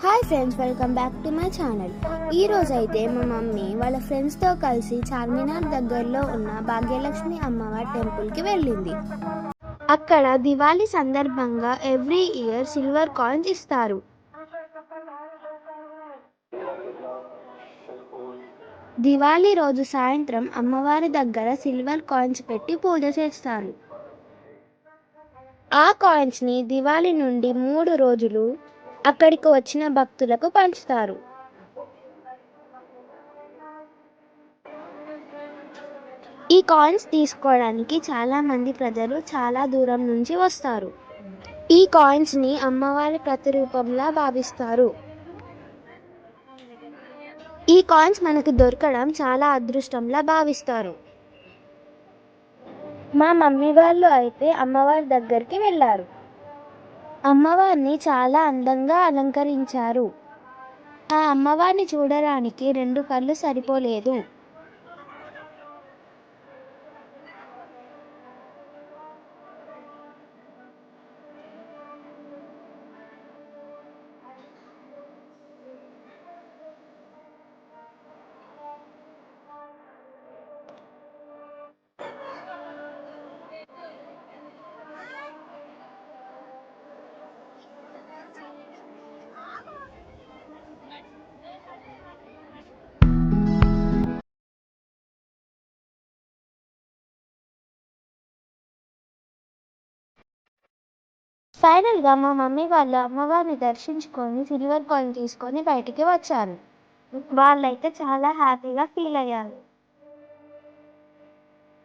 Hi friends, welcome back to my channel. ఈరోజు అయితే మా మమ్మీ వాళ్ళ ఫ్రెండ్స్తో కలిసి చార్మినార్ దగ్గరలో ఉన్న భాగ్యలక్ష్మి అమ్మవారి టెంపుల్కి వెళ్ళింది. అక్కడ దివాళీ సందర్భంగా ఎవ్రీ ఇయర్ సిల్వర్ కాయిన్స్ ఇస్తారు. దివాళీ రోజు సాయంత్రం అమ్మవారి దగ్గర సిల్వర్ కాయిన్స్ పెట్టి పూజ చేస్తారు. ఆ కాయిన్స్ని దివాళీ నుండి 3 రోజులు అక్కడికి వచ్చిన భక్తులకు పంచుతారు. ఈ కాయిన్స్ తీసుకోవడానికి చాలా మంది ప్రజలు చాలా దూరం నుంచి వస్తారు. ఈ కాయిన్స్ని అమ్మవారి ప్రతిరూపంలా భావిస్తారు. ఈ కాయిన్స్ మనకు దొరకడం చాలా అదృష్టంలా భావిస్తారు. మా మమ్మీ వాళ్ళు అయితే అమ్మవారి దగ్గరికి వెళ్ళారు. అమ్మవారిని చాలా అందంగా అలంకరించారు. ఆ అమ్మవారిని చూడడానికి 2 కళ్ళు సరిపోలేదు. ఫైనల్గా మా మమ్మీ వాళ్ళు అమ్మవారిని దర్శించుకొని సిల్వర్ కాయిన్ తీసుకొని బయటికి వచ్చారు. వాళ్ళైతే చాలా హ్యాపీగా ఫీల్ అయ్యారు.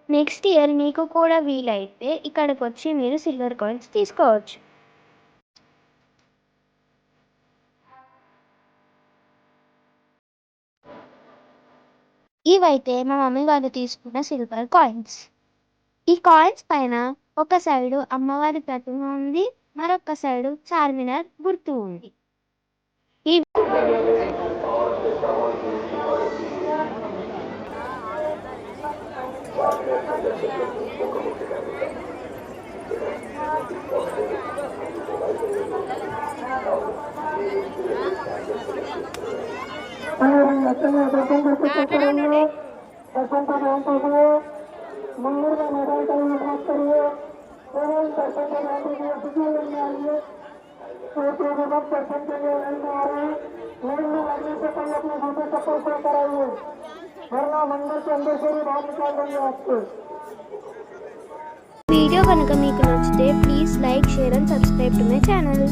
నెక్స్ట్ ఇయర్ మీకు కూడా వీలైతే ఇక్కడికి వచ్చి మీరు సిల్వర్ కాయిన్స్ తీసుకోవచ్చు. ఇవైతే మా మమ్మీ వాళ్ళు తీసుకున్న సిల్వర్ కాయిన్స్. ఈ కాయిన్స్ పైన ఒక సైడు అమ్మవారి ప్రతిమ ఉంది, మరొక సైడు చార్మినార్ గుర్తు ఉంది. వీడియో కనుక మీకు నచ్చితే please like, share and subscribe to my channel.